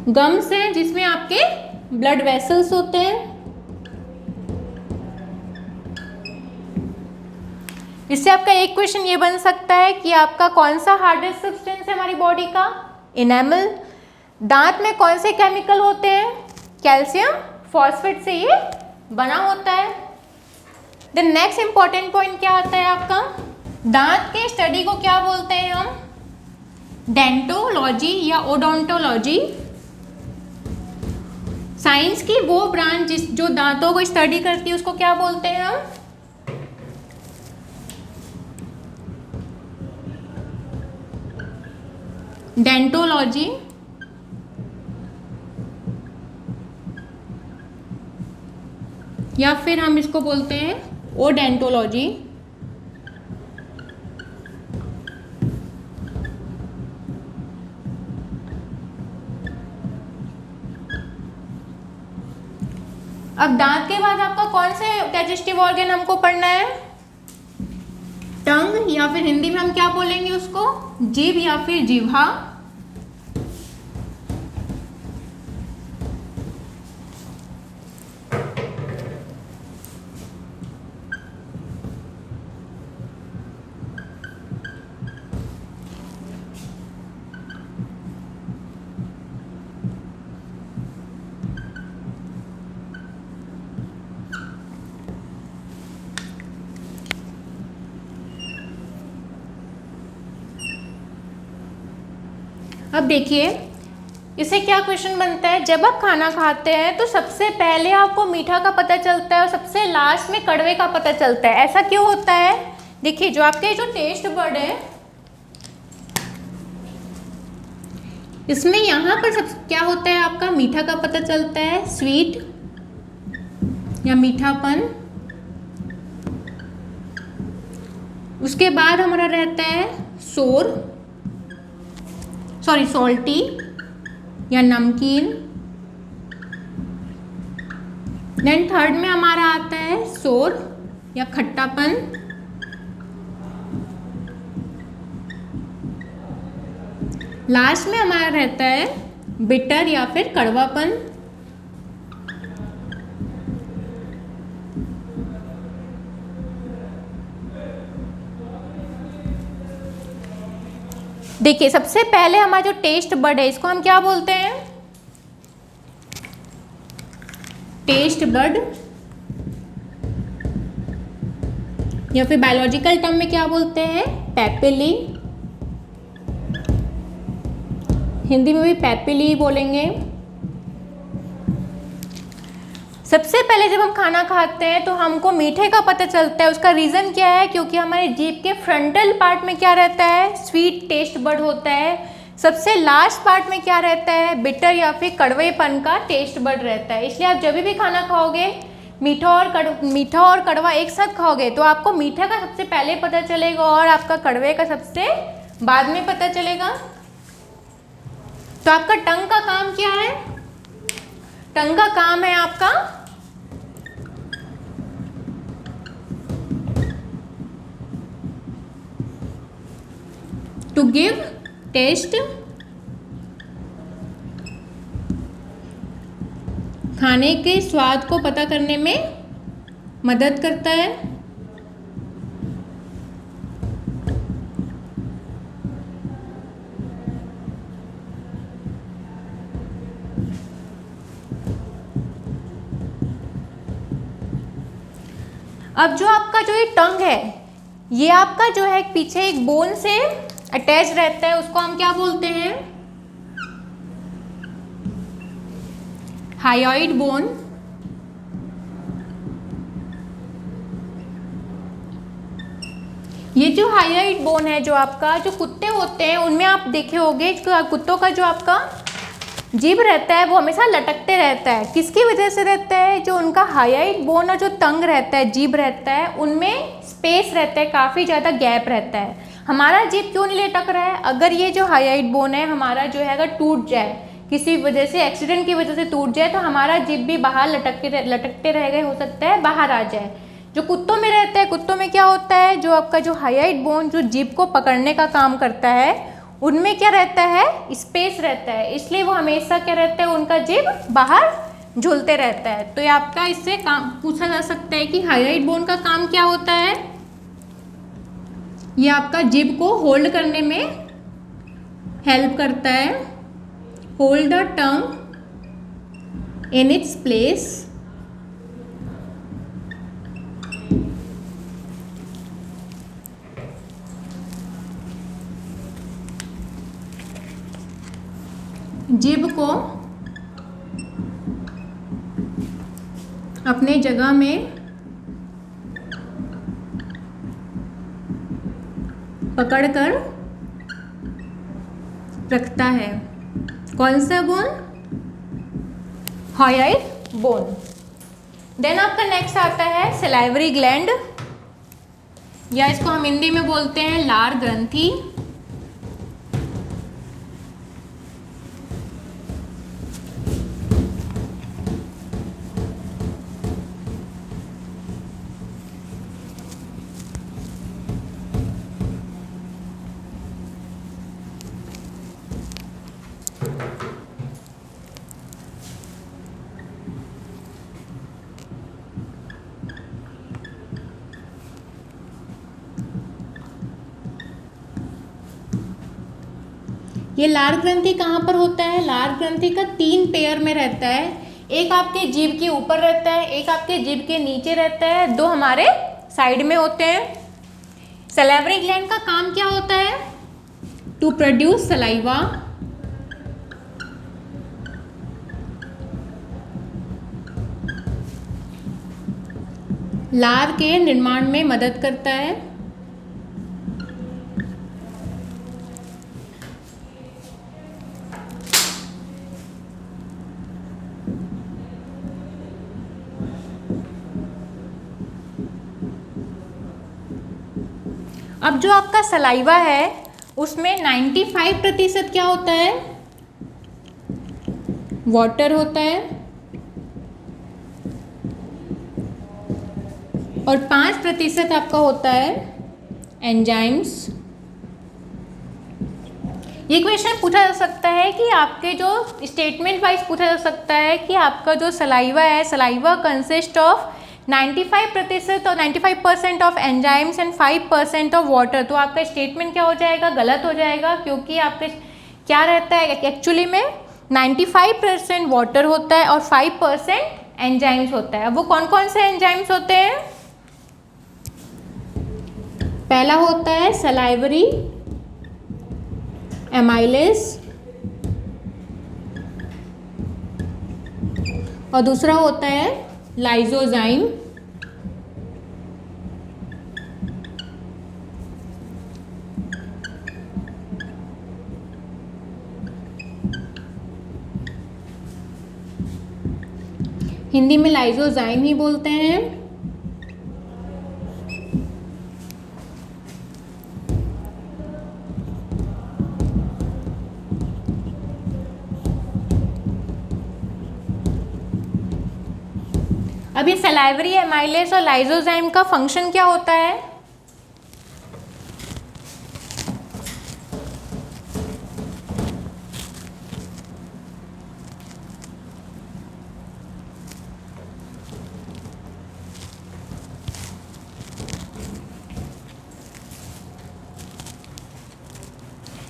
Gums हैं जिसमें आपके ब्लड वेसल्स होते हैं। इससे आपका एक क्वेश्चन ये बन सकता है कि आपका कौन सा हार्डेस्ट सब्सटेंस है हमारी बॉडी का, इनेमल। दांत में कौन से केमिकल होते हैं, कैल्शियम फॉस्फेट से ये बना होता है। द नेक्स्ट इंपॉर्टेंट पॉइंट क्या आता है आपका, दांत के स्टडी को क्या बोलते हैं हम, डेंटोलॉजी या ओडोंटोलॉजी। साइंस की वो ब्रांच जो दांतों को स्टडी करती है उसको क्या बोलते हैं हम, डेंटोलॉजी। या फिर हम इसको बोलते हैं ओडेंटोलॉजी। अब दांत के बाद आपका कौन से डाइजेस्टिव ऑर्गन हमको पढ़ना है, टंग, या फिर हिंदी में हम क्या बोलेंगे उसको, जीभ या फिर जिह्वा। अब देखिए इससे क्या क्वेश्चन बनता है, जब आप खाना खाते हैं तो सबसे पहले आपको मीठा का पता चलता है और सबसे लास्ट में कड़वे का पता चलता है, ऐसा क्यों होता है। देखिए जो आपके जो टेस्ट बड है इसमें यहाँ पर सब क्या होता है, आपका मीठा का पता चलता है, स्वीट या मीठापन। उसके बाद हमारा रहता है सॉल्टी या नमकीन। देन थर्ड में हमारा आता है सोर या खट्टापन। लास्ट में हमारा रहता है बिटर या फिर कड़वापन। देखिए सबसे पहले हमारा जो टेस्ट बड है इसको हम क्या बोलते हैं, टेस्ट बड, या फिर बायोलॉजिकल टर्म में क्या बोलते हैं, पैपिली। हिंदी में भी पैपिली बोलेंगे। सबसे पहले जब हम खाना खाते हैं तो हमको मीठे का पता चलता है, उसका रीज़न क्या है, क्योंकि हमारे जीभ के फ्रंटल पार्ट में क्या रहता है, स्वीट टेस्ट बड होता है। सबसे लास्ट पार्ट में क्या रहता है, बिटर या फिर कड़वेपन का टेस्ट बड रहता है। इसलिए आप जब भी खाना खाओगे मीठा और कड़वा एक साथ खाओगे तो आपको मीठा का सबसे पहले पता चलेगा और आपका कड़वे का सबसे बाद में पता चलेगा। तो आपका टंग का काम क्या है, टंग का काम है आपका टू गिव टेस्ट, खाने के स्वाद को पता करने में मदद करता है। अब जो आपका जो ये टंग है ये आपका जो है पीछे एक बोन से अटैच रहता है, उसको हम क्या बोलते हैं, हायोइड बोन। ये जो हायोइड बोन है, जो आपका जो कुत्ते होते हैं उनमें आप देखे होंगे कुत्तों का जो आपका जीभ रहता है वो हमेशा लटकते रहता है। किसकी वजह से रहता है, जो उनका हायोइड बोन और जो टंग रहता है, जीभ रहता है, उनमें स्पेस रहता है, काफ़ी ज़्यादा गैप रहता है। हमारा जीभ क्यों नहीं लटक रहा है, अगर ये जो हायोइड बोन है हमारा जो है अगर टूट जाए, किसी वजह से एक्सीडेंट की वजह से टूट जाए तो हमारा जीभ भी बाहर लटकते रह गए, हो सकता है बाहर आ जाए। जो कुत्तों में रहता है, कुत्तों में क्या होता है, जो आपका जो हायोइड बोन जो जीभ को पकड़ने का काम करता है उनमें क्या रहता है, स्पेस रहता है, इसलिए वो हमेशा क्या रहता है, उनका जिब बाहर झूलते रहता है। तो ये आपका इससे काम पूछा जा सकता है कि हाइलाइट बोन का काम क्या होता है। ये आपका जिब को होल्ड करने में हेल्प करता है। Hold the tongue in its place. जिब को अपने जगह में पकड़कर रखता है। कौन सा बोन? Highlight bone. देन आपका नेक्स्ट आता है सलाइवरी ग्लैंड, या इसको हम हिंदी में बोलते हैं लार ग्रंथि। ये लार ग्रंथि कहाँ पर होता है? लार ग्रंथि का 3 पेयर में रहता है। एक आपके जीभ के ऊपर रहता है, एक आपके जीभ के नीचे रहता है, 2 हमारे साइड में होते हैं। सलाइवरी ग्लैंड का काम क्या होता है? To produce saliva. लार के निर्माण में मदद करता है। अब जो आपका सलाइवा है उसमें 95% क्या होता है? वाटर होता है, और 5% आपका होता है एंजाइम्स। ये क्वेश्चन पूछा जा सकता है कि आपके जो स्टेटमेंट वाइज पूछा जा सकता है कि आपका जो सलाइवा है, सलाइवा कंसिस्ट ऑफ 95% और 95% of enzymes and 5% of water. तो आपका स्टेटमेंट क्या हो जाएगा? गलत हो जाएगा, क्योंकि आपके क्या रहता है एक्चुअली में 95% वाटर होता है और 5% एंजाइम्स होता है। वो कौन कौन से एंजाइम्स होते हैं? पहला होता है सलाइवरी एमाइलेज, और दूसरा होता है लाइजोजाइम। हिंदी में लाइजोजाइम ही बोलते हैं। अब ये सलाइवरी एमाइलेज और लाइजोजाइम का फंक्शन क्या होता है?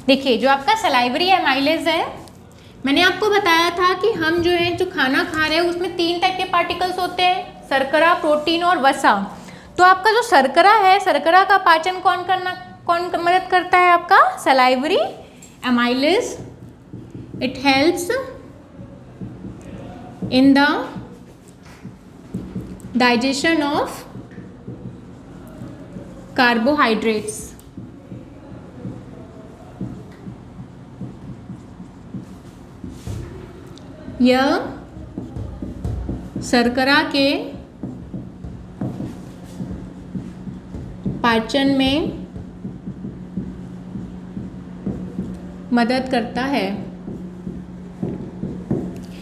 देखिए, जो आपका सलाइवरी एमाइलेज है, मैंने आपको बताया था कि हम जो है जो खाना खा रहे हैं उसमें 3 टाइप के पार्टिकल्स होते हैं, शर्करा, प्रोटीन और वसा। तो आपका जो शर्करा है, शर्करा का पाचन कौन मदद करता है? आपका salivary amylase. It helps in the digestion of carbohydrates. यह शर्करा के पाचन में मदद करता है।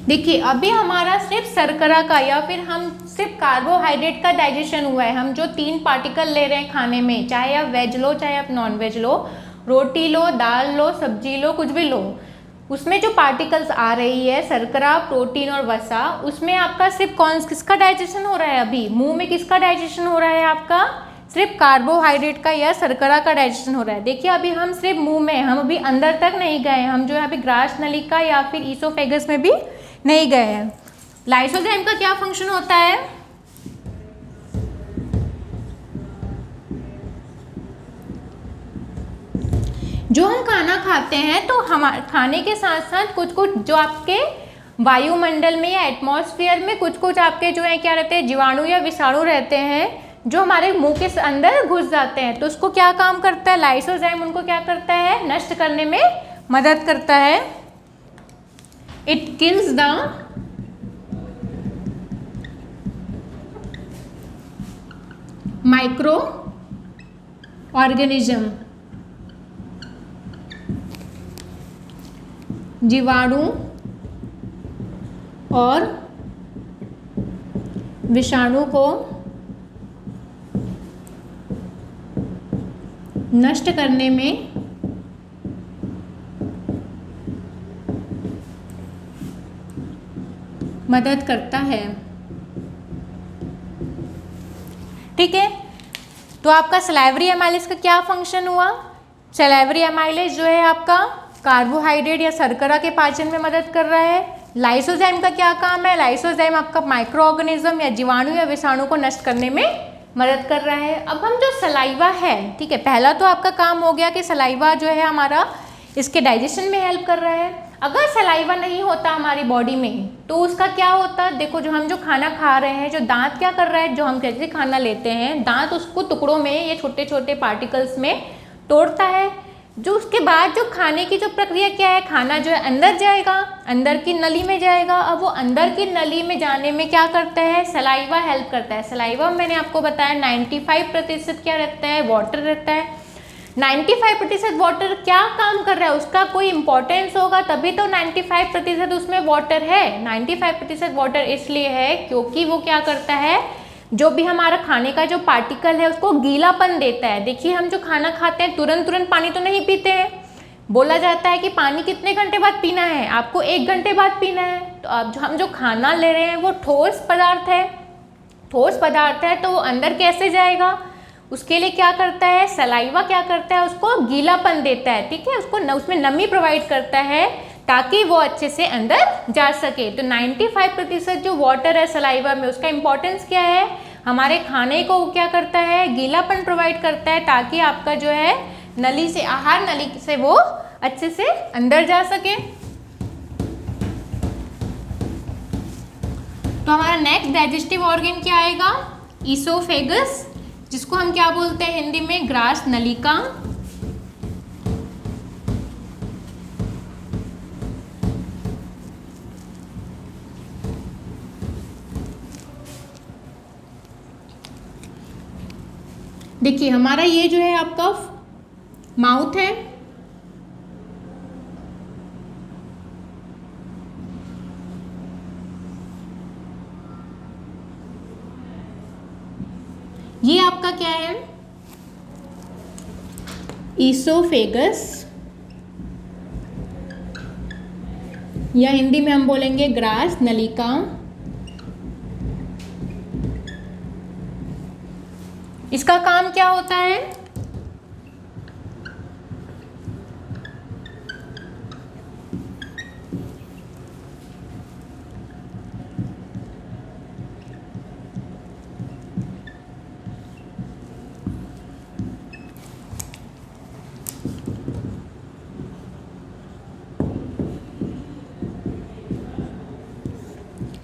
देखिए, अभी हमारा सिर्फ शर्करा का या फिर हम सिर्फ कार्बोहाइड्रेट का डाइजेशन हुआ है। हम जो 3 पार्टिकल ले रहे हैं खाने में, चाहे आप वेज लो चाहे आप नॉन वेज लो, रोटी लो, दाल लो, सब्जी लो, कुछ भी लो, उसमें जो पार्टिकल्स आ रही है शर्करा, प्रोटीन और वसा, उसमें आपका सिर्फ किसका डाइजेशन हो रहा है? अभी मुंह में किसका डाइजेशन हो रहा है? आपका सिर्फ कार्बोहाइड्रेट का या शर्करा का डाइजेशन हो रहा है। देखिए अभी हम सिर्फ मुंह में, हम अभी अंदर तक नहीं गए, हम जो है अभी ग्रास नलिका या फिर ईसोफेगस में भी नहीं गए हैं। लाइसोजाइम का क्या फंक्शन होता है? जो हम खाना खाते हैं तो हमारे खाने के साथ साथ कुछ कुछ जो आपके वायुमंडल में या एटमॉस्फेयर में कुछ कुछ आपके जो है क्या रहते हैं, जीवाणु या विषाणु रहते हैं जो हमारे मुंह के अंदर घुस जाते हैं। तो उसको क्या काम करता है? लाइसोजाइम उनको क्या करता है? नष्ट करने में मदद करता है। It kills the micro organism, जीवाणु और विषाणु को नष्ट करने में मदद करता है। ठीक है, तो आपका सलाइवरी एमाइलेज का क्या फंक्शन हुआ? सलाइवरी एमाइलेज जो है आपका कार्बोहाइड्रेट या शर्करा के पाचन में मदद कर रहा है। लाइसोजाइम का क्या काम है? लाइसोजाइम आपका माइक्रो ऑर्गेनिज्म या जीवाणु या विषाणु को नष्ट करने में मदद कर रहा है। अब हम जो सलाइवा है, ठीक है, पहला तो आपका काम हो गया कि सलाइवा जो है हमारा इसके डाइजेशन में हेल्प कर रहा है। अगर सलाइवा नहीं होता हमारी बॉडी में तो उसका क्या होता? देखो जो हम जो खाना खा रहे हैं, जो दांत क्या कर रहा है, जो हम कैसे खाना लेते हैं, दांत उसको टुकड़ों में या छोटे छोटे पार्टिकल्स में तोड़ता है। जो उसके बाद जो खाने की जो प्रक्रिया क्या है, खाना जो है अंदर जाएगा, अंदर की नली में जाएगा। अब वो अंदर की नली में जाने में क्या करता है? सलाइवा हेल्प करता है। सलाइवा मैंने आपको बताया 95% क्या रहता है? वाटर रहता है। 95% वाटर क्या काम कर रहा है? उसका कोई इंपॉर्टेंस होगा तभी तो 95% उसमें वाटर है। 95% वाटर इसलिए है क्योंकि वो क्या करता है, जो भी हमारा खाने का जो पार्टिकल है उसको गीलापन देता है। देखिए हम जो खाना खाते हैं तुरंत पानी तो नहीं पीते हैं। बोला जाता है कि पानी कितने घंटे बाद पीना है? आपको 1 घंटे बाद पीना है। तो अब जो हम जो खाना ले रहे हैं वो ठोस पदार्थ है, ठोस पदार्थ है, तो वो अंदर कैसे जाएगा? उसके लिए क्या करता है? सलाइवा क्या करता है? उसको गीलापन देता है। ठीक है, उसको उसमें नमी प्रोवाइड करता है ताकि वो अच्छे से अंदर जा सके। तो 95% जो वाटर है सलाइवा में, उसका इंपॉर्टेंस क्या है? हमारे खाने को क्या करता है? गीलापन प्रोवाइड करता है ताकि आपका जो है नली से, आहार नली से वो अच्छे से अंदर जा सके। तो हमारा नेक्स्ट डाइजेस्टिव ऑर्गन क्या आएगा? ईसोफेगस, जिसको हम क्या बोलते हैं हिंदी में? ग्रास नलिका। देखिए हमारा ये जो है आपका माउथ है, ये आपका क्या है? ईसोफेगस, या हिंदी में हम बोलेंगे ग्रास नलिका। इसका काम क्या होता है?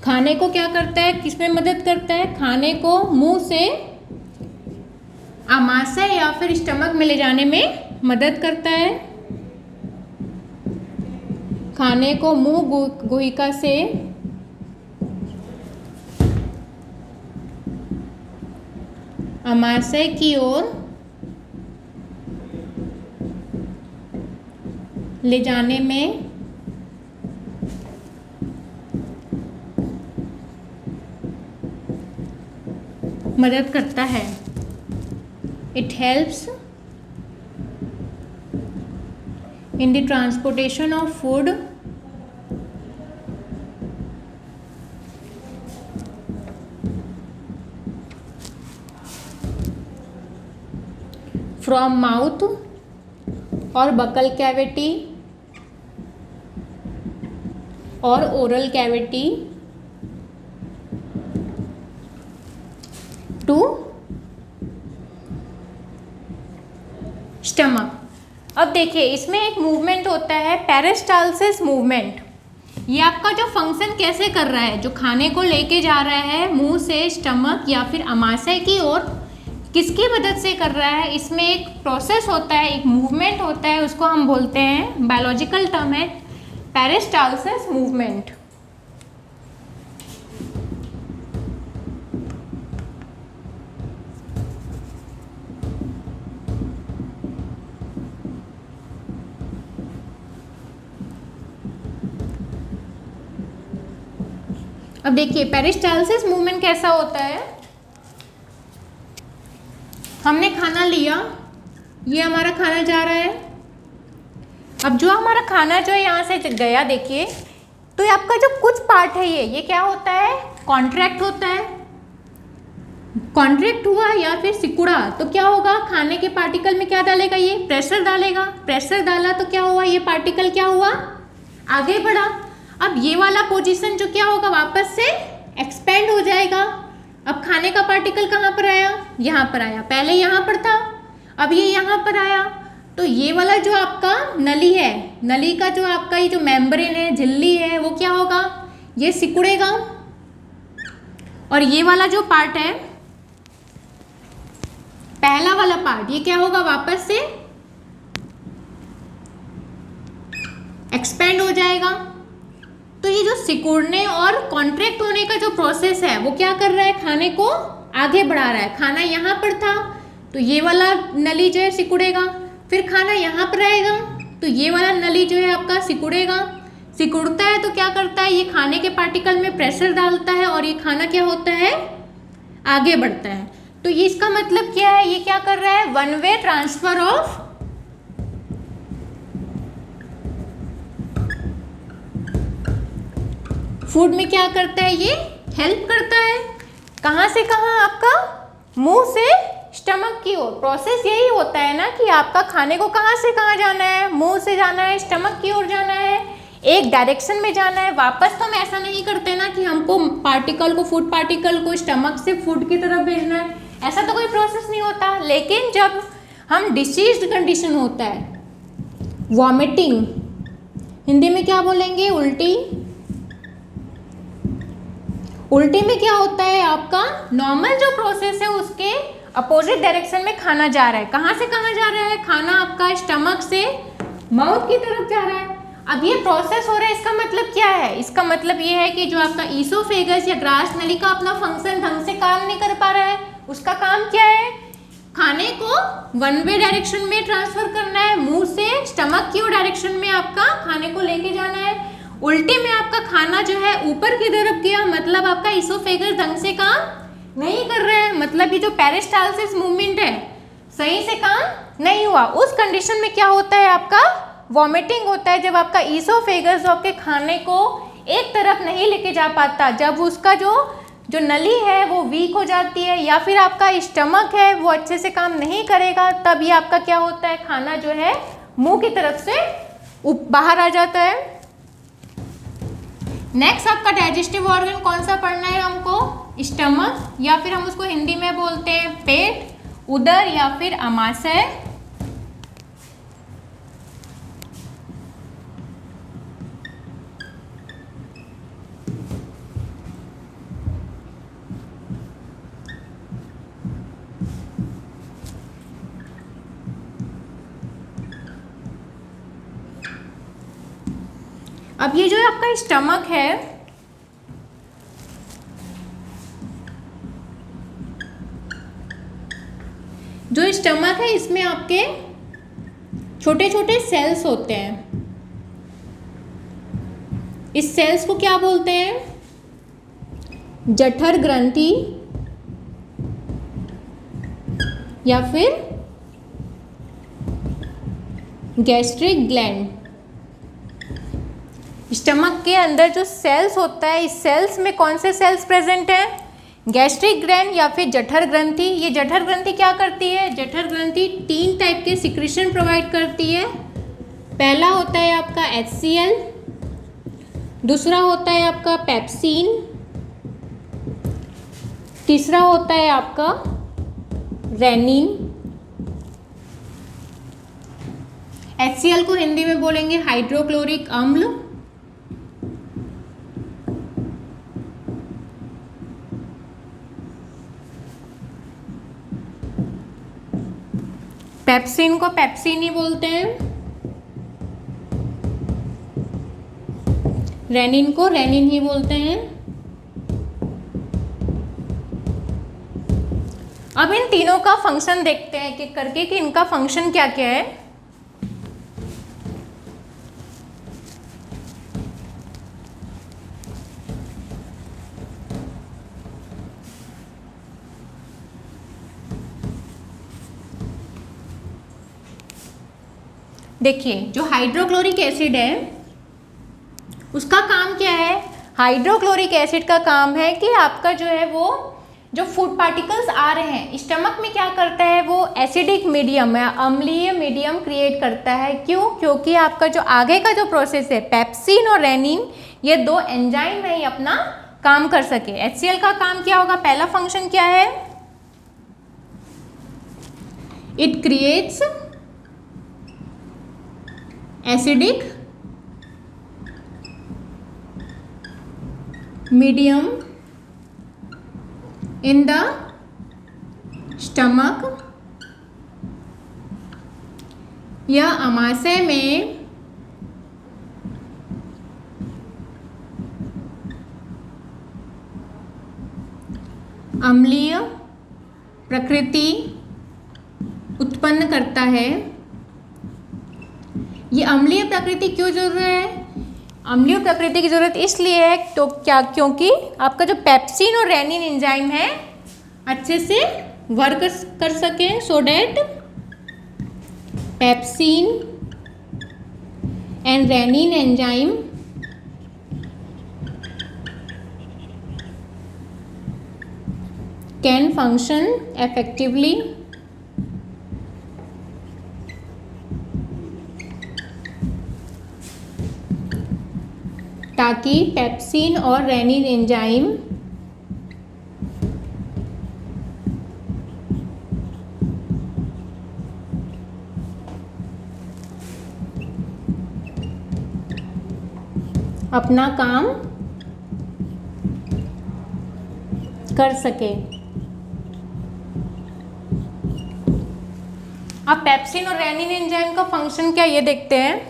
खाने को क्या करता है? किसमें मदद करता है? खाने को मुंह से आमाशय या फिर स्टमक में ले जाने में मदद करता है। खाने को मुंह गुहिका से आमाशय की ओर ले जाने में मदद करता है। It helps in the transportation of food from mouth और बकल कैविटी और ओरल कैविटी टू स्टमक। अब देखिए इसमें एक मूवमेंट होता है पेरिस्टालसिस मूवमेंट। ये आपका जो फंक्शन कैसे कर रहा है, जो खाने को लेके जा रहा है मुंह से स्टमक या फिर अमाशय की ओर, किसकी मदद से कर रहा है, इसमें एक प्रोसेस होता है, एक मूवमेंट होता है, उसको हम बोलते हैं, बायोलॉजिकल टर्म है पेरिस्टालसिस मूवमेंट। अब देखिए पेरिस्टालसिस मूवमेंट कैसा होता है। हमने खाना लिया, ये हमारा खाना जा रहा है। अब जो हमारा खाना जो है यहाँ से गया, देखिए तो ये आपका जो कुछ पार्ट है ये क्या होता है, कॉन्ट्रैक्ट होता है। कॉन्ट्रैक्ट हुआ या फिर सिकुड़ा तो क्या होगा, खाने के पार्टिकल में क्या डालेगा, ये प्रेशर डालेगा। प्रेशर डाला तो क्या हुआ, ये पार्टिकल क्या हुआ, आगे बढ़ा। अब ये वाला पोजीशन जो क्या होगा, वापस से एक्सपेंड हो जाएगा। अब खाने का पार्टिकल कहाँ पर आया, यहाँ पर आया, पहले यहाँ पर था, अब ये यहाँ पर आया। तो ये वाला जो आपका नली है, नली का जो आपका ये जो मेम्ब्रेन है, झिल्ली है, वो क्या होगा, ये सिकुड़ेगा। और ये वाला जो पार्ट है, पहला वाला पार्ट, ये क्या होगा, वापस से एक्सपेंड हो जाएगा। तो ये जो सिकुड़ने और कॉन्ट्रैक्ट होने का जो प्रोसेस है वो क्या कर रहा है, खाने को आगे बढ़ा रहा है। खाना यहाँ पर था तो ये वाला नली जो है सिकुड़ेगा, फिर खाना यहाँ पर आएगा तो ये वाला नली जो है आपका सिकुड़ेगा। सिकुड़ता है तो क्या करता है, ये खाने के पार्टिकल में प्रेशर डालता है और ये खाना क्या होता है, आगे बढ़ता है। तो ये इसका मतलब क्या है, ये क्या कर रहा है, one way transfer of food में क्या करता है, ये हेल्प करता है। कहाँ से कहाँ, आपका मुंह से स्टमक की ओर। प्रोसेस यही होता है ना कि आपका खाने को कहाँ से कहाँ जाना है, मुंह से जाना है, स्टमक की ओर जाना है, एक डायरेक्शन में जाना है। वापस तो हम ऐसा नहीं करते ना कि हमको पार्टिकल को, फूड पार्टिकल को स्टमक से फूड की तरफ भेजना है, ऐसा तो कोई प्रोसेस नहीं होता। लेकिन जब हम डिसीज्ड कंडीशन होता है, वॉमिटिंग, हिंदी में क्या बोलेंगे, उल्टी। उल्टी में क्या होता है, आपका नॉर्मल जो प्रोसेस है उसके अपोजिट डायरेक्शन में खाना जा रहा है। कहाँ से कहाँ जा रहा है, खाना आपका स्टमक से माउथ की तरफ जा रहा है। अब ये प्रोसेस हो रहा है, इसका मतलब क्या है, इसका मतलब ये है कि जो आपका ईसोफेगस या ग्रास नली का अपना फंक्शन ढंग से काम नहीं कर पा रहा है। उसका काम क्या है, खाने को वन वे डायरेक्शन में ट्रांसफर करना है, मुंह से स्टमक की ओर डायरेक्शन में आपका खाने को लेके जाना है। उल्टे में आपका खाना जो है ऊपर की तरफ गया, मतलब आपका ईसोफेगस ढंग से काम नहीं कर रहा है, मतलब ये जो पेरिस्टालसिस मूवमेंट है सही से काम नहीं हुआ। उस कंडीशन में क्या होता है, आपका वॉमिटिंग होता है। जब आपका ईसोफेगस जो आपके खाने को एक तरफ नहीं लेके जा पाता, जब उसका जो नली है वो वीक हो जाती है, या फिर आपका स्टमक है वो अच्छे से काम नहीं करेगा, तब ये आपका क्या होता है, खाना जो है मुंह की तरफ से बाहर आ जाता है। नेक्स्ट आपका डाइजेस्टिव ऑर्गन कौन सा पढ़ना है हमको, स्टमक, या फिर हम उसको हिंदी में बोलते हैं पेट, उदर या फिर अमाशय। अब ये जो आपका स्टमक है, जो स्टमक है इसमें आपके छोटे छोटे सेल्स होते हैं। इस सेल्स को क्या बोलते हैं, जठर ग्रंथि या फिर गैस्ट्रिक ग्लैंड, स्टमक के अंदर जो सेल्स होता है, इस सेल्स में कौन से सेल्स प्रेजेंट हैं? गैस्ट्रिक ग्लैंड या फिर जठर ग्रंथि। ये जठर ग्रंथि क्या करती है? जठर ग्रंथि 3 टाइप के सिक्रीशन प्रोवाइड करती है। पहला होता है आपका HCl, दूसरा होता है आपका पेप्सिन, तीसरा होता है आपका रेनिन। HCl को हिंदी में बोलेंगे हाइड्रोक्लोरिक अम्ल। पेप्सिन को पेप्सिन ही बोलते हैं, रेनिन को रेनिन ही बोलते हैं। अब इन तीनों का फंक्शन देखते हैं कि करके कि इनका फंक्शन क्या क्या है। देखिए, जो हाइड्रोक्लोरिक एसिड है उसका काम क्या है? हाइड्रोक्लोरिक एसिड का काम है कि आपका जो है वो जो फूड पार्टिकल्स आ रहे हैं स्टमक में, क्या करता है? वो एसिडिक मीडियम या अम्लीय मीडियम क्रिएट करता है। क्यों? क्योंकि आपका जो आगे का जो प्रोसेस है, पेप्सिन और रेनिन, ये 2 एंजाइम है, अपना काम कर सके। HCl का काम क्या होगा? पहला फंक्शन क्या है? It creates acidic medium in the stomach। यह आमाशय में अम्लीय प्रकृति उत्पन्न करता है। ये अम्लीय प्रकृति क्यों जरूरी है? अम्लीय प्रकृति की जरूरत इसलिए है तो क्या, क्योंकि आपका जो पेप्सिन और रेनिन एंजाइम है अच्छे से वर्क कर सके, so that pepsin and rennin enzyme can function effectively ताकि पेप्सिन और रेनिन एंजाइम अपना काम कर सके। अब पेप्सिन और रेनिन एंजाइम का फंक्शन क्या, ये देखते हैं।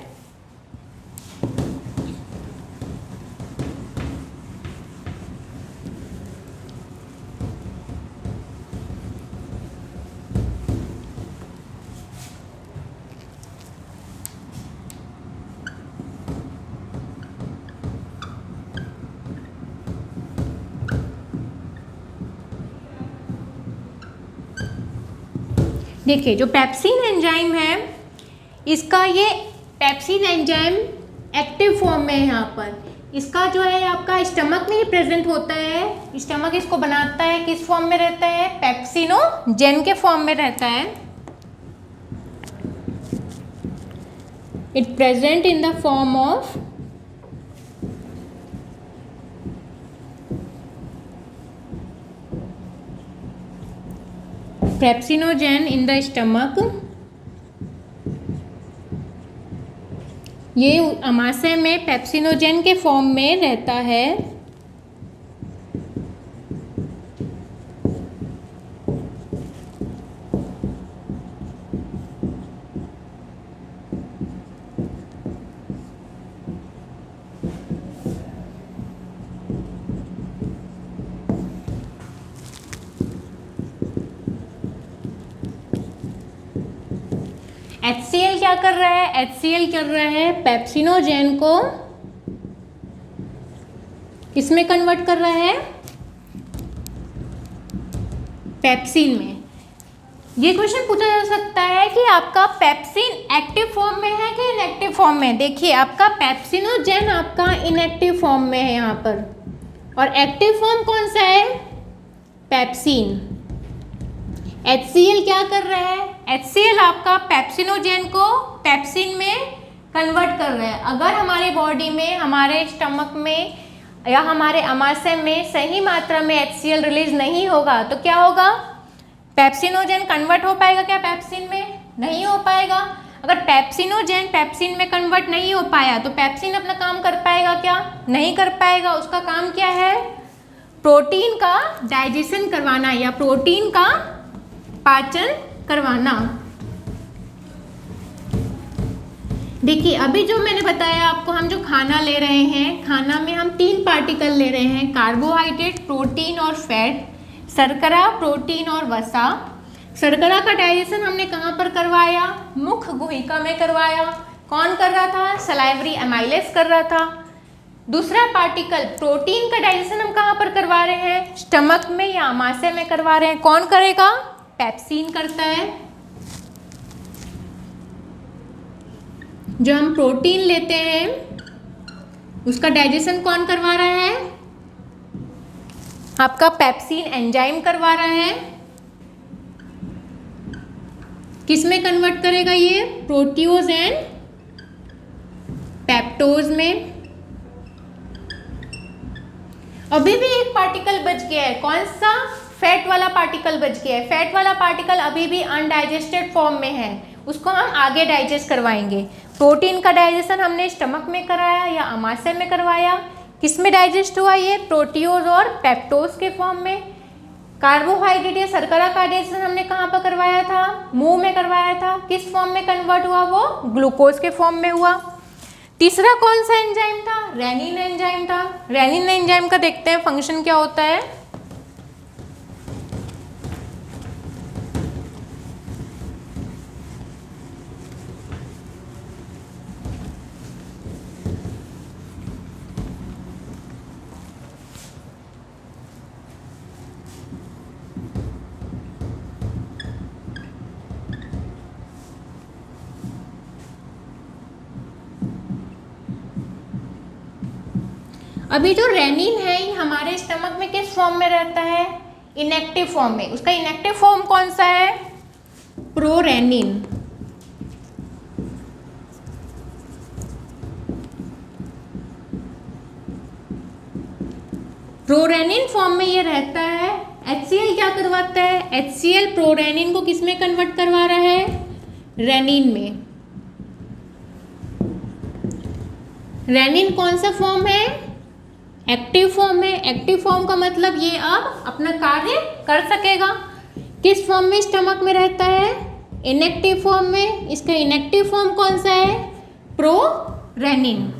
देखिए, जो पेप्सिन एंजाइम है, इसका ये पेप्सिन एंजाइम एक्टिव फॉर्म में है। यहाँ पर इसका जो है आपका स्टमक में ही प्रेजेंट होता है। स्टमक इसको बनाता है, किस फॉर्म में रहता है? पेप्सिनोजेन के फॉर्म में रहता है। It present in the form of pepsinogen in the stomach. ये आमाशय में पेप्सिनोजेन के फॉर्म में रहता है। HCl क्या कर रहा है? HCl कर रहा है पेप्सिनोजेन को किसमें कन्वर्ट कर रहा है? पेप्सिन में। ये क्वेश्चन पूछा जा सकता है कि आपका पेप्सिन एक्टिव फॉर्म में है कि इनएक्टिव फॉर्म में। देखिए आपका पेप्सिनोजेन आपका इनएक्टिव फॉर्म में है यहाँ पर, और एक्टिव फॉर्म कौन सा है, पेप्सिन। HCl क्या कर रहा है, HCl आपका पेप्सिनोजेन को पेप्सिन में कन्वर्ट कर रहा है। अगर हमारे बॉडी में, हमारे स्टमक में या हमारे आमाशय में सही मात्रा में HCl रिलीज नहीं होगा तो क्या होगा, पेप्सिनोजेन कन्वर्ट हो पाएगा क्या पेप्सिन में, नहीं हो पाएगा। अगर पेप्सिनोजेन पेप्सिन में कन्वर्ट नहीं हो पाया तो पेप्सिन अपना काम कर पाएगा क्या, नहीं कर पाएगा। उसका काम क्या है, प्रोटीन का डाइजेशन करवाना या प्रोटीन का पाचन करवाना। देखिए अभी जो मैंने बताया आपको, हम जो खाना ले रहे हैं, खाना में हम 3 पार्टिकल ले रहे हैं, कार्बोहाइड्रेट, प्रोटीन और फैट, शर्करा, प्रोटीन और वसा। शर्करा का डाइजेशन हमने कहाँ पर करवाया, मुख गुहिका में करवाया। कौन कर रहा था, सलाइवरी एमाइलेज कर रहा था। दूसरा पार्टिकल प्रोटीन का डाइजेशन हम कहाँ पर करवा रहे हैं, स्टमक में या आमाशय में करवा रहे हैं। कौन करेगा, पेप्सिन करता है। जो हम प्रोटीन लेते हैं उसका डाइजेशन कौन करवा रहा है, आपका पेप्सिन एंजाइम करवा रहा है। किस में कन्वर्ट करेगा ये, प्रोटियोज एंड पेप्टोज में। अभी भी एक पार्टिकल बच गया है, कौन सा, फैट वाला पार्टिकल बच गया है। फैट वाला पार्टिकल अभी भी अनडाइजेस्टेड फॉर्म में है, उसको हम आगे डाइजेस्ट करवाएंगे। प्रोटीन का डाइजेशन हमने स्टमक में कराया या आमाशय में करवाया। किस में डाइजेस्ट हुआ ये, प्रोटियोज और पेप्टोज के फॉर्म में। कार्बोहाइड्रेट या शर्करा का डाइजेशन हमने कहाँ पर करवाया था, मुंह में करवाया था। किस फॉर्म में कन्वर्ट हुआ, वो ग्लूकोज के फॉर्म में हुआ। तीसरा कौन सा एंजाइम था, रेनिन एंजाइम था। रेनिन एंजाइम का देखते हैं फंक्शन क्या होता है। अभी जो रेनिन है ये हमारे स्टमक में किस फॉर्म में रहता है, इनएक्टिव फॉर्म में। उसका इनएक्टिव फॉर्म कौन सा है, प्रोरेनिन। प्रोरेनिन फॉर्म में ये रहता है। HCl क्या करवाता है, HCl प्रोरेनिन को किस में कन्वर्ट करवा रहा है, रेनिन में। रेनिन कौन सा फॉर्म है, एक्टिव फॉर्म है। एक्टिव फॉर्म का मतलब ये अब अपना कार्य कर सकेगा। किस फॉर्म में स्टमक में रहता है, इनएक्टिव फॉर्म में। इसका इनएक्टिव फॉर्म कौन सा है, प्रोरेनिन।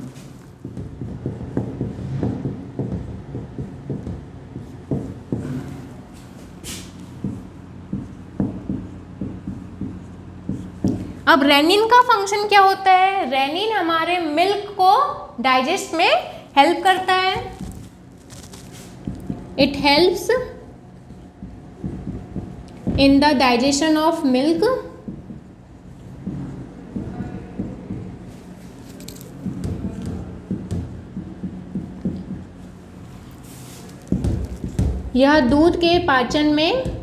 अब रेनिन का फंक्शन क्या होता है, रेनिन हमारे मिल्क को डाइजेस्ट में हेल्प करता है। It helps in the digestion of milk. यह दूध के पाचन में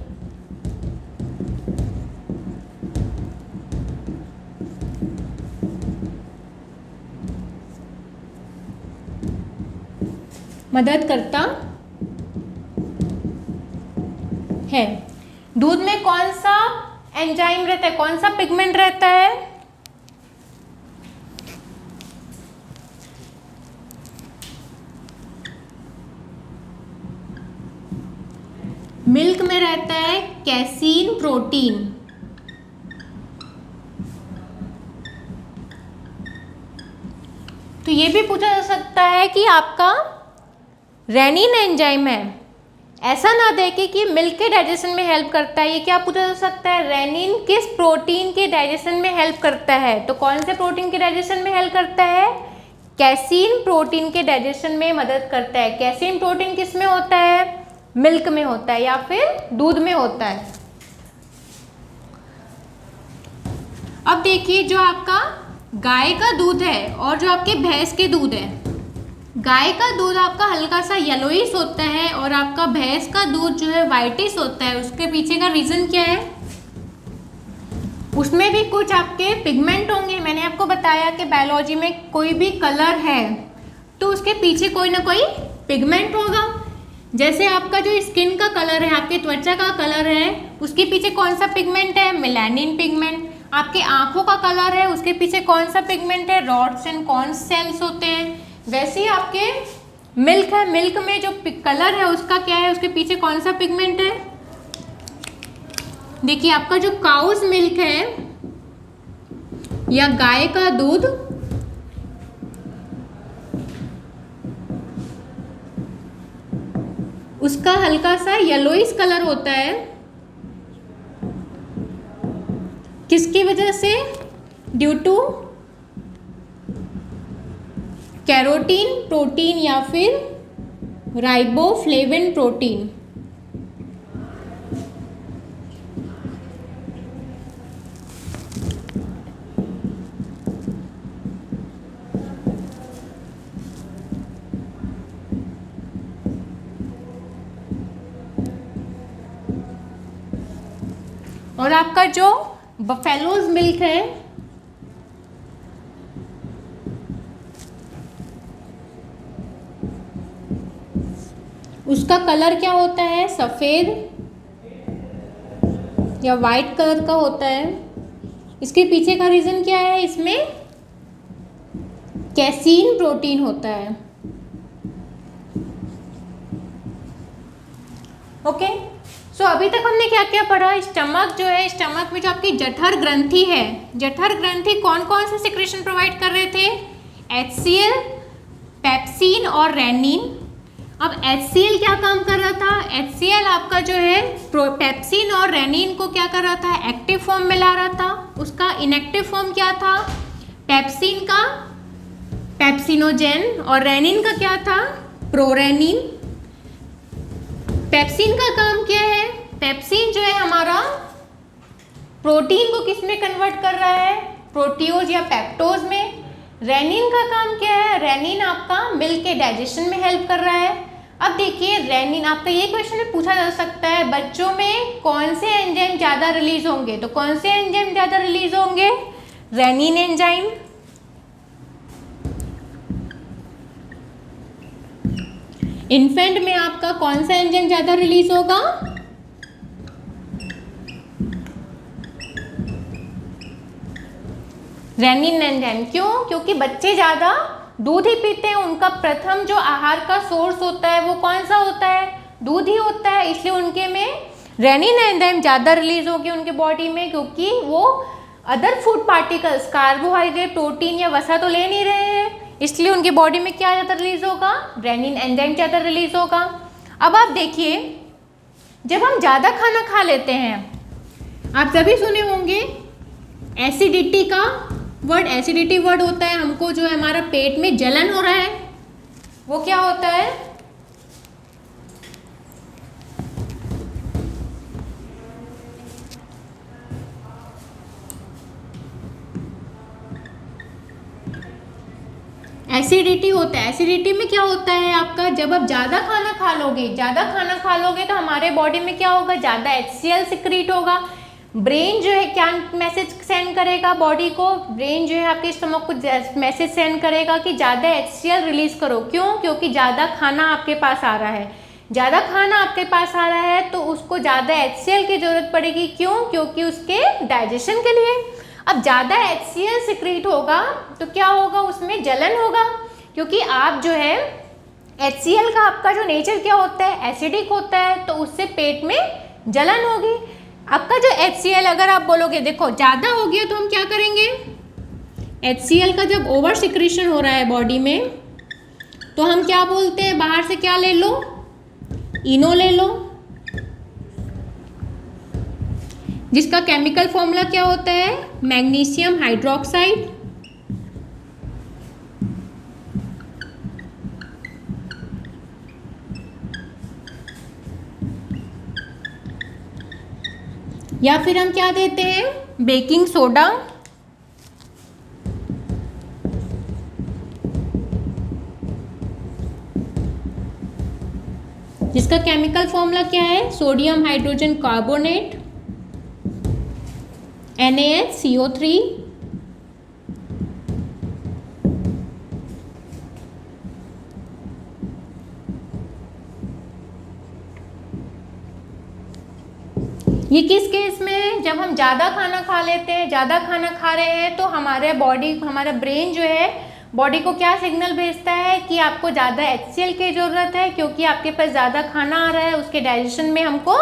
मदद करता है। दूध में कौन सा एंजाइम रहता है, कौन सा पिगमेंट रहता है, मिल्क में रहता है कैसीन प्रोटीन। तो ये भी पूछा जा सकता है कि आपका रेनिन एंजाइम है, ऐसा ना देखे कि मिल्क के डाइजेशन में हेल्प करता है। ये क्या पूछा जा सकता है, रेनिन किस प्रोटीन के डाइजेशन में हेल्प करता है। तो कौन से प्रोटीन के डाइजेशन में हेल्प करता है, कैसीन प्रोटीन के डाइजेशन में मदद करता है। कैसीन प्रोटीन किस में होता है, मिल्क में होता है या फिर दूध में होता है। अब देखिए जो आपका गाय का दूध है और जो आपके भैंस के दूध है, गाय का दूध आपका हल्का सा येलोइश होता है और आपका भैंस का दूध जो है वाइटिश होता है। उसके पीछे का रीज़न क्या है? उसमें भी कुछ आपके पिगमेंट होंगे। मैंने आपको बताया कि बायोलॉजी में कोई भी कलर है तो उसके पीछे कोई ना कोई पिगमेंट होगा। जैसे आपका जो स्किन का कलर है, आपकी त्वचा का कलर है, उसके पीछे कौन सा पिगमेंट है? Melanin pigment. आपके आंखों का कलर है, उसके पीछे कौन सा पिगमेंट है? रॉड्स एंड कॉन सेल्स होते हैं। वैसे ही आपके मिल्क है, मिल्क में जो कलर है उसका क्या है? उसके पीछे कौन सा पिगमेंट है? देखिए आपका जो काउज मिल्क है या गाय का दूध, उसका हल्का सा येलोइश कलर होता है। किसकी वजह से? ड्यू टू कैरोटीन प्रोटीन या फिर राइबोफ्लेविन प्रोटीन। और आपका जो बफेलोज मिल्क है, उसका कलर क्या होता है? सफ़ेद या वाइट कलर का होता है। इसके पीछे का रीज़न क्या है? इसमें कैसीन प्रोटीन होता है। ओके, सो अभी तक हमने क्या क्या पढ़ा? स्टमक जो है, स्टमक में जो आपकी जठर ग्रंथि है, जठर ग्रंथि कौन कौन से सिक्रेशन प्रोवाइड कर रहे थे? HCl, पेप्सिन और रेनिन। अब HCl क्या काम कर रहा था? HCl आपका जो है पेप्सिन और रेनिन को क्या कर रहा था? एक्टिव फॉर्म में ला रहा था। उसका इनएक्टिव फॉर्म क्या था? पेप्सिन का पेप्सिनोजेन और रेनिन का क्या था? प्रोरेनिन। पेप्सिन का काम क्या है? पेप्सिन जो है हमारा प्रोटीन को किस में कन्वर्ट कर रहा है? प्रोटियोज या पेप्टोज में। रेनिन का काम क्या है? रेनिन आपका मिल्क के डाइजेशन में हेल्प कर रहा है। अब देखिए रेनिन, आपका ये क्वेश्चन में पूछा जा सकता है बच्चों में कौन से एंजाइम ज़्यादा रिलीज होंगे? तो कौन से एंजाइम ज़्यादा रिलीज होंगे? Rennin enzyme. इन्फेंट में आपका कौन सा एंजाइम ज़्यादा रिलीज होगा? Rennin enzyme. क्यों? क्योंकि बच्चे ज़्यादा दूध ही पीते हैं, उनका प्रथम जो आहार का सोर्स होता है वो कौन सा होता है? दूध ही होता है। इसलिए उनके में रेनिन एंजाइम ज़्यादा रिलीज होगी उनके बॉडी में, क्योंकि वो other food particles, carbohydrate, protein या वसा तो ले नहीं रहे हैं, इसलिए उनकी बॉडी में क्या ज़्यादा रिलीज होगा? रेनिन एंजाइम ज़्यादा रिलीज होगा। अब आप देखिए जब हम ज़्यादा खाना खा लेते हैं, आप सभी सुने होंगे एसिडिटी का वर्ड। एसिडिटी वर्ड होता है हमको जो है हमारा पेट में जलन हो रहा है, वो क्या होता है? एसिडिटी होता है। एसिडिटी में क्या होता है आपका? जब आप ज़्यादा खाना खा लोगे, ज़्यादा खाना खा लोगे तो हमारे बॉडी में क्या होगा? ज़्यादा HCl सिक्रीट होगा। ब्रेन जो है क्या मैसेज सेंड करेगा बॉडी को? ब्रेन जो है आपके स्टमक को मैसेज सेंड करेगा कि ज़्यादा HCl रिलीज करो। क्यों? क्योंकि ज़्यादा खाना आपके पास आ रहा है। ज़्यादा खाना आपके पास आ रहा है तो उसको ज़्यादा HCl की ज़रूरत पड़ेगी। क्यों? क्योंकि उसके डाइजेशन के लिए। अब ज़्यादा HCl सिक्रीट होगा तो क्या होगा? उसमें जलन होगा, क्योंकि आप जो है HCl का आपका जो नेचर क्या होता है? एसिडिक होता है, तो उससे पेट में जलन होगी। आपका जो HCl अगर आप बोलोगे देखो ज़्यादा हो गया तो हम क्या करेंगे? HCl का जब ओवर सिक्रीशन हो रहा है बॉडी में तो हम क्या बोलते हैं? बाहर से क्या ले लो? इनो ले लो, जिसका केमिकल फॉर्मूला क्या होता है? Magnesium hydroxide. या फिर हम क्या देते हैं? Baking soda. जिसका केमिकल फॉर्मूला क्या है, सोडियम हाइड्रोजन कार्बोनेट NaHCO3। ये किस केस में है, जब हम ज़्यादा खाना खा लेते हैं, ज़्यादा खाना खा रहे हैं तो हमारे बॉडी, हमारा ब्रेन जो है बॉडी को क्या सिग्नल भेजता है कि आपको ज़्यादा HCl की ज़रूरत है, क्योंकि आपके पास ज़्यादा खाना आ रहा है, उसके डाइजेशन में हमको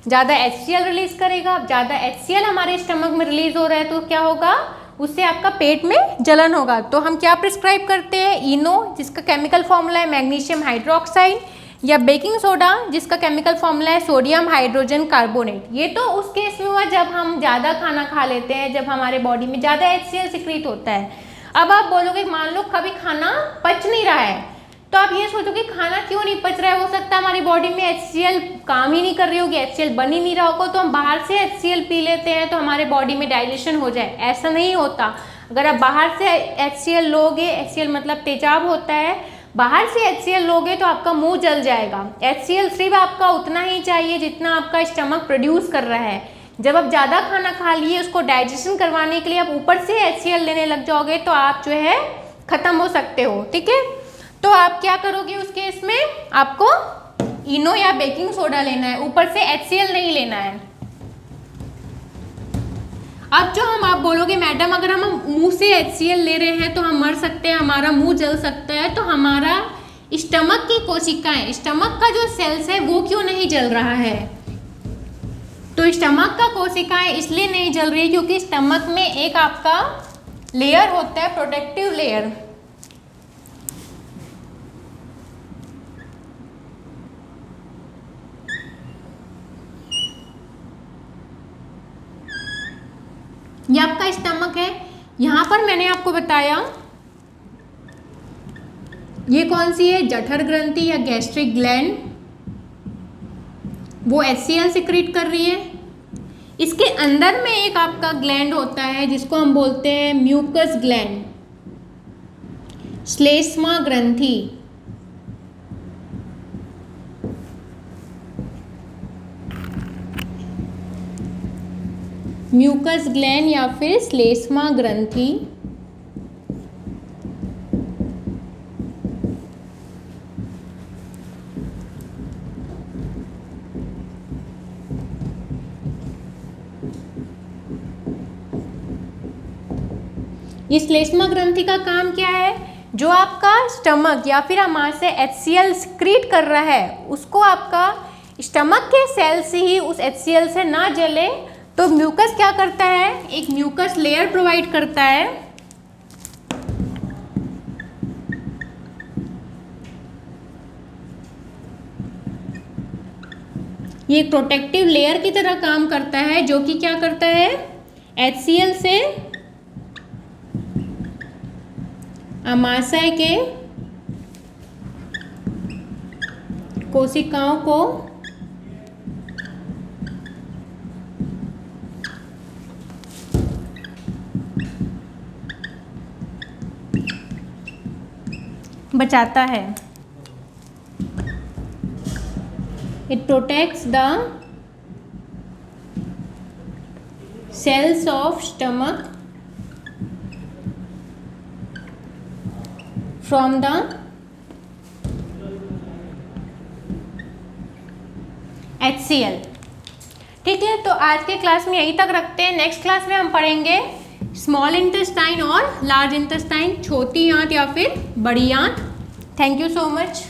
ज़्यादा HCl रिलीज करेगा। अब ज़्यादा HCl हमारे स्टमक में रिलीज हो रहा है तो क्या होगा, उससे आपका पेट में जलन होगा। तो हम क्या प्रिस्क्राइब करते हैं, इनो जिसका केमिकल फॉर्मूला है मैग्नीशियम हाइड्रोक्साइड, या बेकिंग सोडा जिसका केमिकल फॉर्मूला है सोडियम हाइड्रोजन कार्बोनेट। ये तो उस केस में हुआ जब हम ज़्यादा खाना खा लेते हैं, जब हमारे बॉडी में ज़्यादा HCl सिक्रीट होता है। अब आप बोलोगे मान लो कभी खाना पच नहीं रहा है, तो आप ये सोचो कि खाना क्यों नहीं पच रहा है, हो सकता है हमारी बॉडी में HCl काम ही नहीं कर रही होगी, HCl बन ही नहीं रहा होगा, तो हम बाहर से HCl पी लेते हैं तो हमारे बॉडी में डाइजेशन हो जाए। ऐसा नहीं होता। अगर आप बाहर से HCl लोगे, HCl मतलब तेजाब होता है, बाहर से HCl लोगे तो आपका मुंह जल जाएगा। HCl सिर्फ आपका उतना ही चाहिए जितना आपका स्टमक प्रोड्यूस कर रहा है। जब आप ज़्यादा खाना खा लिए, उसको डाइजेशन करवाने के लिए आप ऊपर से HCl लेने लग जाओगे तो आप जो है ख़त्म हो सकते हो। ठीक है, तो आप क्या करोगे उस केस में, आपको इनो या बेकिंग सोडा लेना है, ऊपर से HCl नहीं लेना है। अब जो आप बोलोगे मैडम अगर हम मुंह से HCl ले रहे हैं तो हम मर सकते हैं, हमारा मुंह जल सकता है, तो हमारा स्टमक की कोशिकाएं, स्टमक का जो सेल्स है वो क्यों नहीं जल रहा है। तो स्टमक का कोशिकाएं इसलिए नहीं जल रही क्योंकि स्टमक में एक आपका लेयर होता है, प्रोटेक्टिव लेयर। ये आपका स्टमक है, यहाँ पर मैंने आपको बताया ये कौन सी है, जठर ग्रंथि या गैस्ट्रिक ग्लैंड, वो HCl सिक्रीट कर रही है। इसके अंदर में एक आपका ग्लैंड होता है जिसको हम बोलते हैं म्यूकस ग्लैंड, श्लेष्मा ग्रंथि। म्यूकस ग्लैंड या फिर श्लेष्मा ग्रंथि। ये श्लेष्मा ग्रंथि का काम क्या है, जो आपका स्टमक या फिर हमारे से HCl सिक्रीट कर रहा है उसको आपका स्टमक के सेल से ही उस HCl से ना जले, तो म्यूकस क्या करता है, एक म्यूकस लेयर प्रोवाइड करता है। ये एक प्रोटेक्टिव लेयर की तरह काम करता है, जो कि क्या करता है, HCl से अमाशय के कोशिकाओं को बचाता है। It protects the cells of stomach from the HCl। ठीक है, तो आज के क्लास में यहीं तक रखते हैं। नेक्स्ट क्लास में हम पढ़ेंगे स्मॉल इंटेस्टाइन और लार्ज इंटेस्टाइन, छोटी आंत या फिर बड़ी आंत। Thank you so much.